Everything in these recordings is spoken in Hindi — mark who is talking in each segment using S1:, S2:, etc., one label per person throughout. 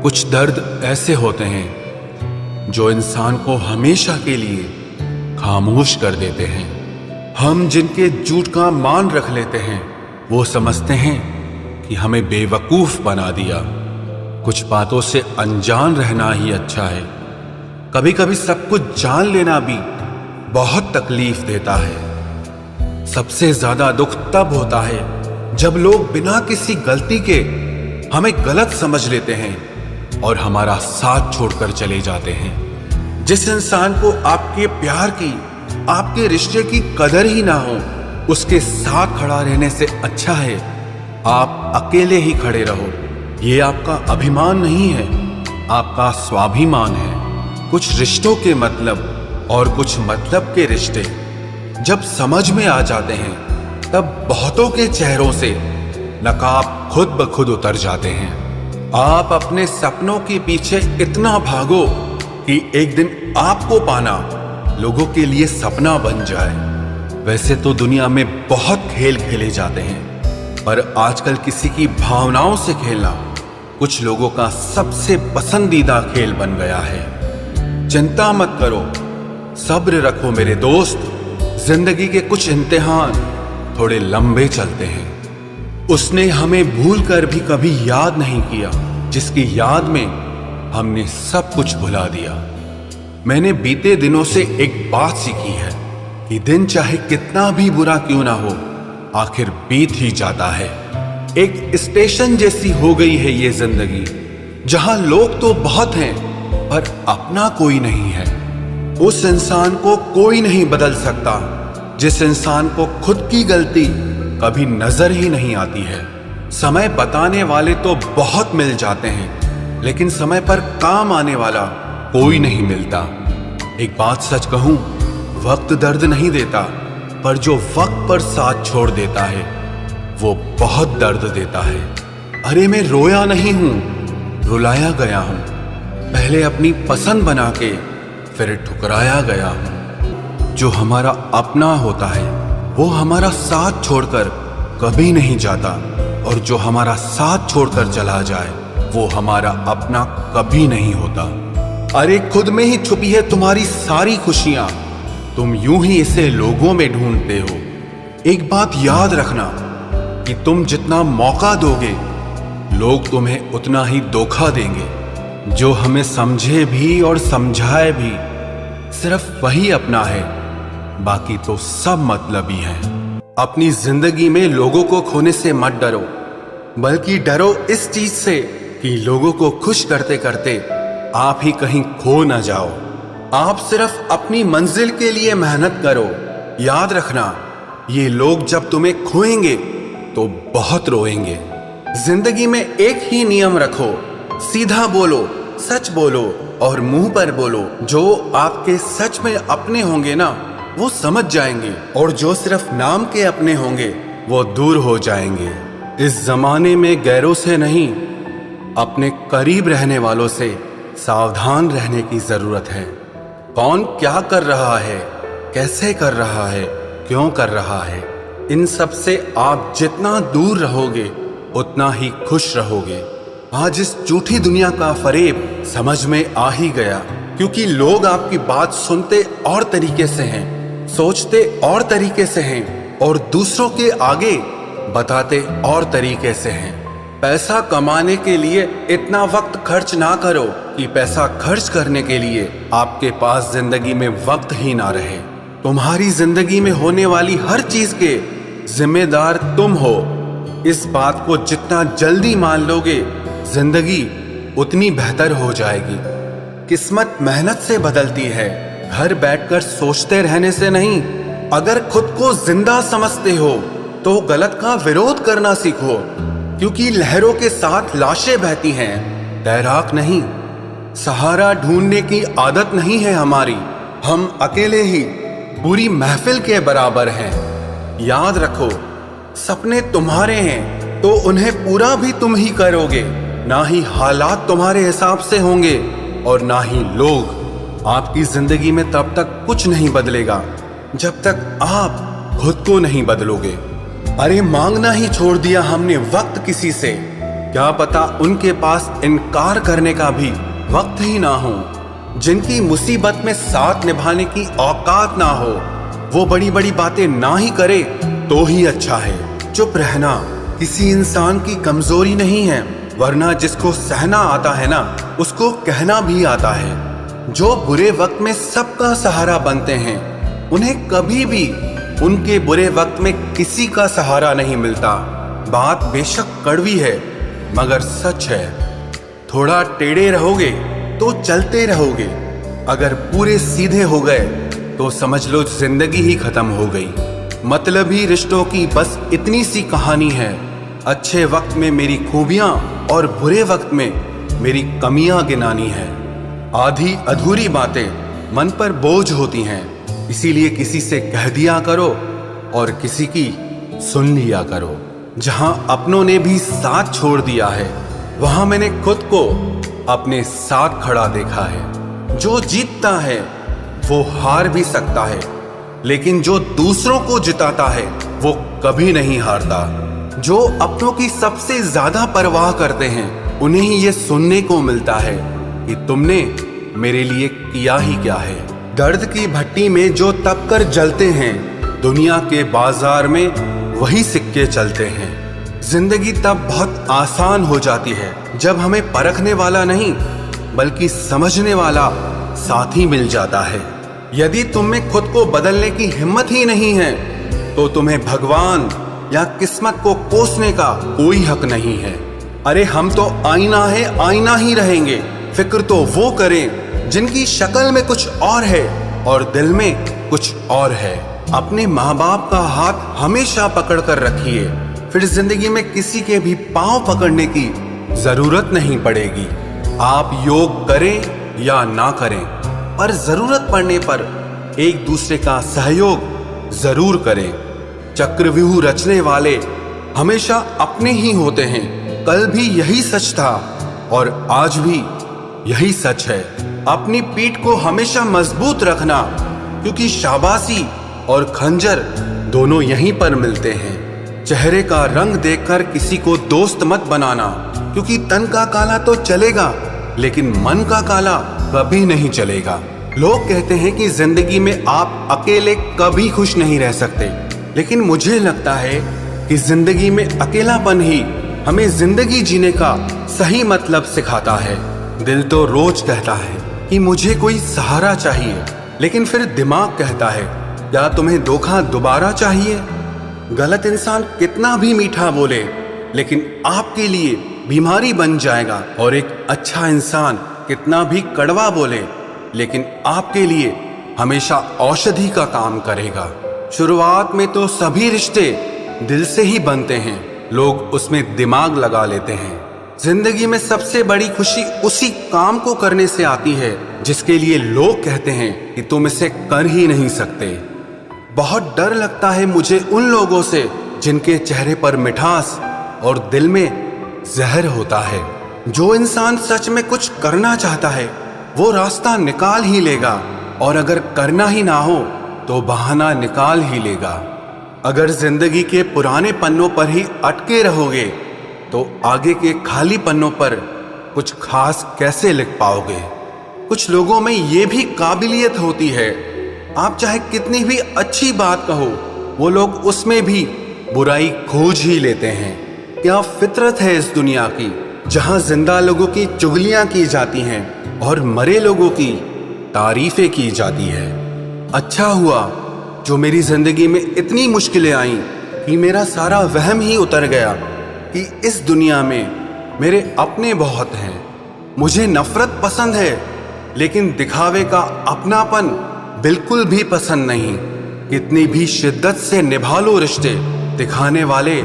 S1: कुछ दर्द ऐसे होते हैं जो इंसान को हमेशा के लिए खामोश कर देते हैं। हम जिनके झूठ का मान रख लेते हैं वो समझते हैं कि हमें बेवकूफ बना दिया। कुछ बातों से अनजान रहना ही अच्छा है। कभी कभी सब कुछ जान लेना भी बहुत तकलीफ देता है। सबसे ज्यादा दुख तब होता है जब लोग बिना किसी गलती के हमें गलत समझ लेते हैं और हमारा साथ छोड़कर चले जाते हैं। जिस इंसान को आपके प्यार की, आपके रिश्ते की कदर ही ना हो, उसके साथ खड़ा रहने से अच्छा है आप अकेले ही खड़े रहो। ये आपका अभिमान नहीं है, आपका स्वाभिमान है। कुछ रिश्तों के मतलब और कुछ मतलब के रिश्ते जब समझ में आ जाते हैं तब बहुतों के चेहरों से नकाब खुद ब खुद उतर जाते हैं। आप अपने सपनों के पीछे इतना भागो कि एक दिन आपको पाना लोगों के लिए सपना बन जाए। वैसे तो दुनिया में बहुत खेल खेले जाते हैं, पर आजकल किसी की भावनाओं से खेलना कुछ लोगों का सबसे पसंदीदा खेल बन गया है। चिंता मत करो, सब्र रखो मेरे दोस्त। जिंदगी के कुछ इम्तिहान थोड़े लंबे चलते हैं। उसने हमें भूल कर भी कभी याद नहीं किया, जिसकी याद में हमने सब कुछ भुला दिया। मैंने बीते दिनों से एक बात सीखी है कि दिन चाहे कितना भी बुरा क्यों ना हो, आखिर बीत ही जाता है। एक स्टेशन जैसी हो गई है ये जिंदगी, जहां लोग तो बहुत हैं पर अपना कोई नहीं है। उस इंसान को कोई नहीं बदल सकता जिस इंसान को खुद की गलती कभी नजर ही नहीं आती है। समय बताने वाले तो बहुत मिल जाते हैं, लेकिन समय पर काम आने वाला कोई नहीं मिलता। एक बात सच कहूं, वक्त दर्द नहीं देता, पर जो वक्त पर साथ छोड़ देता है वो बहुत दर्द देता है। अरे मैं रोया नहीं हूं, रुलाया गया हूं। पहले अपनी पसंद बना के फिर ठुकराया गया हूं। जो हमारा अपना होता है वो हमारा साथ छोड़कर कभी नहीं जाता, और जो हमारा साथ छोड़कर चला जाए वो हमारा अपना कभी नहीं होता। अरे खुद में ही छुपी है तुम्हारी सारी खुशियां, तुम यूं ही इसे लोगों में ढूंढते हो। एक बात याद रखना कि तुम जितना मौका दोगे लोग तुम्हें उतना ही धोखा देंगे। जो हमें समझे भी और समझाए भी सिर्फ वही अपना है, बाकी तो सब मतलबी है। अपनी जिंदगी में लोगों को खोने से मत डरो, बल्कि डरो इस चीज से कि लोगों को खुश करते करते आप ही कहीं खो ना जाओ। आप सिर्फ अपनी मंजिल के लिए मेहनत करो। याद रखना, ये लोग जब तुम्हें खोएंगे तो बहुत रोएंगे। जिंदगी में एक ही नियम रखो, सीधा बोलो, सच बोलो और मुंह पर बोलो। जो आपके सच में अपने होंगे ना वो समझ जाएंगे, और जो सिर्फ नाम के अपने होंगे वो दूर हो जाएंगे। इस जमाने में गैरों से नहीं, अपने करीब रहने वालों से सावधान रहने की जरूरत है। कौन क्या कर रहा है, कैसे कर रहा है, क्यों कर रहा है, इन सब से आप जितना दूर रहोगे उतना ही खुश रहोगे। आज इस झूठी दुनिया का फरेब समझ में आ ही गया, क्योंकि लोग आपकी बात सुनते और तरीके से हैं, सोचते और तरीके से हैं, और दूसरों के आगे बताते और तरीके से हैं। पैसा कमाने के लिए इतना वक्त खर्च ना करो कि पैसा खर्च करने के लिए आपके पास जिंदगी में वक्त ही ना रहे। तुम्हारी जिंदगी में होने वाली हर चीज के जिम्मेदार तुम हो। इस बात को जितना जल्दी मान लोगे जिंदगी उतनी बेहतर हो जाएगी। किस्मत मेहनत से बदलती है, घर बैठकर सोचते रहने से नहीं। अगर खुद को जिंदा समझते हो तो गलत का विरोध करना सीखो, क्योंकि लहरों के साथ लाशें बहती हैं, तैराक नहीं। सहारा ढूंढने की आदत नहीं है हमारी, हम अकेले ही पूरी महफिल के बराबर हैं। याद रखो, सपने तुम्हारे हैं तो उन्हें पूरा भी तुम ही करोगे। ना ही हालात तुम्हारे हिसाब से होंगे और ना ही लोग। आपकी जिंदगी में तब तक कुछ नहीं बदलेगा जब तक आप खुद को नहीं बदलोगे। अरे मांगना ही छोड़ दिया हमने वक्त किसी से, क्या पता उनके पास इनकार करने का भी वक्त ही ना हो। जिनकी मुसीबत में साथ निभाने की औकात ना हो, वो बड़ी बड़ी बातें ना ही करे तो ही अच्छा है। चुप रहना किसी इंसान की कमजोरी नहीं है, वरना जिसको सहना आता है ना, उसको कहना भी आता है। जो बुरे वक्त में सबका सहारा बनते हैं, उन्हें कभी भी उनके बुरे वक्त में किसी का सहारा नहीं मिलता। बात बेशक कड़वी है मगर सच है। थोड़ा टेढ़े रहोगे तो चलते रहोगे, अगर पूरे सीधे हो गए तो समझ लो जिंदगी ही खत्म हो गई। मतलबी रिश्तों की बस इतनी सी कहानी है। अच्छे वक्त में मेरी खूबियां और बुरे वक्त में मेरी कमियां गिनानी है। आधी अधूरी बातें मन पर बोझ होती हैं, इसीलिए किसी से कह दिया करो और किसी की सुन लिया करो। जहां अपनों ने भी साथ छोड़ दिया है, वहां मैंने खुद को अपने साथ खड़ा देखा है। जो जीतता है वो हार भी सकता है, लेकिन जो दूसरों को जिताता है वो कभी नहीं हारता। जो अपनों की सबसे ज्यादा परवाह करते हैं, उन्हें ही ये सुनने को मिलता है कि तुमने मेरे लिए किया ही क्या है। दर्द की भट्टी में जो तप कर जलते हैं, दुनिया के बाजार में वही सिक्के चलते हैं। जिंदगी तब बहुत आसान हो जाती है जब हमें परखने वाला नहीं बल्कि समझने वाला साथी मिल जाता है। यदि तुम में खुद को बदलने की हिम्मत ही नहीं है, तो तुम्हें भगवान या किस्मत को कोसने का कोई हक नहीं है। अरे हम तो आईना है, आईना ही रहेंगे। फिक्र तो वो करें जिनकी शक्ल में कुछ और है और दिल में कुछ और है। अपने माँ बाप का हाथ हमेशा पकड़ कर रखिए, फिर जिंदगी में किसी के भी पांव पकड़ने की जरूरत नहीं पड़ेगी। आप योग करें या ना करें, पर जरूरत पड़ने पर एक दूसरे का सहयोग जरूर करें। चक्रव्यूह रचने वाले हमेशा अपने ही होते हैं। कल भी यही सच था और आज भी यही सच है। अपनी पीठ को हमेशा मजबूत रखना, क्योंकि शाबाशी और खंजर दोनों यहीं पर मिलते हैं। चेहरे का रंग देखकर किसी को दोस्त मत बनाना, क्योंकि तन का काला तो चलेगा लेकिन मन का काला कभी नहीं चलेगा। लोग कहते हैं कि जिंदगी में आप अकेले कभी खुश नहीं रह सकते, लेकिन मुझे लगता है कि जिंदगी में अकेलापन ही हमें जिंदगी जीने का सही मतलब सिखाता है। दिल तो रोज कहता है कि मुझे कोई सहारा चाहिए, लेकिन फिर दिमाग कहता है क्या तुम्हें धोखा दोबारा चाहिए। गलत इंसान कितना भी मीठा बोले, लेकिन आपके लिए बीमारी बन जाएगा, और एक अच्छा इंसान कितना भी कड़वा बोले, लेकिन आपके लिए हमेशा औषधि का काम करेगा। शुरुआत में तो सभी रिश्ते दिल से ही बनते हैं, लोग उसमें दिमाग लगा लेते हैं। जिंदगी में सबसे बड़ी खुशी उसी काम को करने से आती है जिसके लिए लोग कहते हैं कि तुम इसे कर ही नहीं सकते। बहुत डर लगता है मुझे उन लोगों से जिनके चेहरे पर मिठास और दिल में जहर होता है। जो इंसान सच में कुछ करना चाहता है वो रास्ता निकाल ही लेगा, और अगर करना ही ना हो तो बहाना निकाल ही लेगा। अगर जिंदगी के पुराने पन्नों पर ही अटके रहोगे तो आगे के खाली पन्नों पर कुछ खास कैसे लिख पाओगे। कुछ लोगों में ये भी काबिलियत होती है, आप चाहे कितनी भी अच्छी बात कहो, वो लोग उसमें भी बुराई खोज ही लेते हैं। क्या फितरत है इस दुनिया की, जहां जिंदा लोगों की चुगलियां की जाती हैं और मरे लोगों की तारीफें की जाती है। अच्छा हुआ जो मेरी जिंदगी में इतनी मुश्किलें आईं कि मेरा सारा वहम ही उतर गया कि इस दुनिया में मेरे अपने बहुत हैं। मुझे नफरत पसंद है, लेकिन दिखावे का अपनापन बिल्कुल भी पसंद नहीं। कितनी भी शिद्दत से निभा लो रिश्ते, दिखाने वाले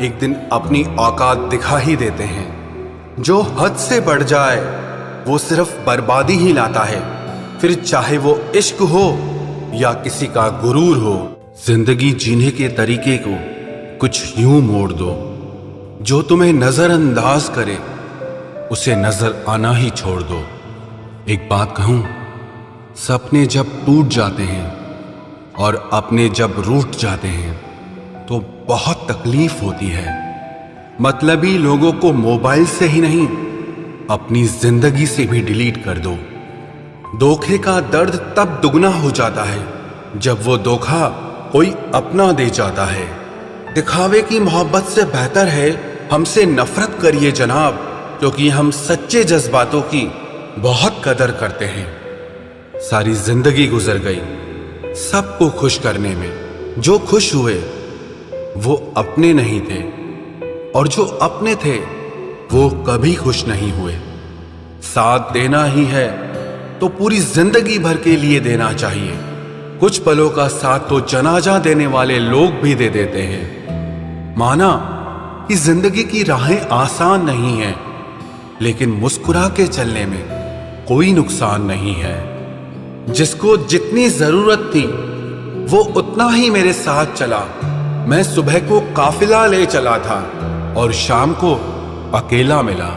S1: एक दिन अपनी औकात दिखा ही देते हैं। जो हद से बढ़ जाए वो सिर्फ बर्बादी ही लाता है, फिर चाहे वो इश्क हो या किसी का गुरूर हो। जिंदगी जीने के तरीके को कुछ यूं मोड़ दो, जो तुम्हें नजरअंदाज करे उसे नजर आना ही छोड़ दो। एक बात कहूं, सपने जब टूट जाते हैं और अपने जब रूठ जाते हैं तो बहुत तकलीफ होती है, मतलबी लोगों को मोबाइल से ही नहीं, अपनी जिंदगी से भी डिलीट कर दो। धोखे का दर्द तब दुगना हो जाता है जब वो धोखा कोई अपना दे जाता है। दिखावे की मोहब्बत से बेहतर है हमसे नफरत करिए जनाब, क्योंकि हम सच्चे जज्बातों की बहुत कदर करते हैं। सारी जिंदगी गुजर गई सबको खुश करने में। जो खुश हुए वो अपने नहीं थे, और जो अपने थे वो कभी खुश नहीं हुए। साथ देना ही है तो पूरी जिंदगी भर के लिए देना चाहिए। कुछ पलों का साथ तो जनाजा देने वाले लोग भी दे देते हैं। माना कि जिंदगी की राहें आसान नहीं हैं, लेकिन मुस्कुरा के चलने में कोई नुकसान नहीं है। जिसको जितनी जरूरत थी वो उतना ही मेरे साथ चला। मैं सुबह को काफिला ले चला था और शाम को अकेला मिला।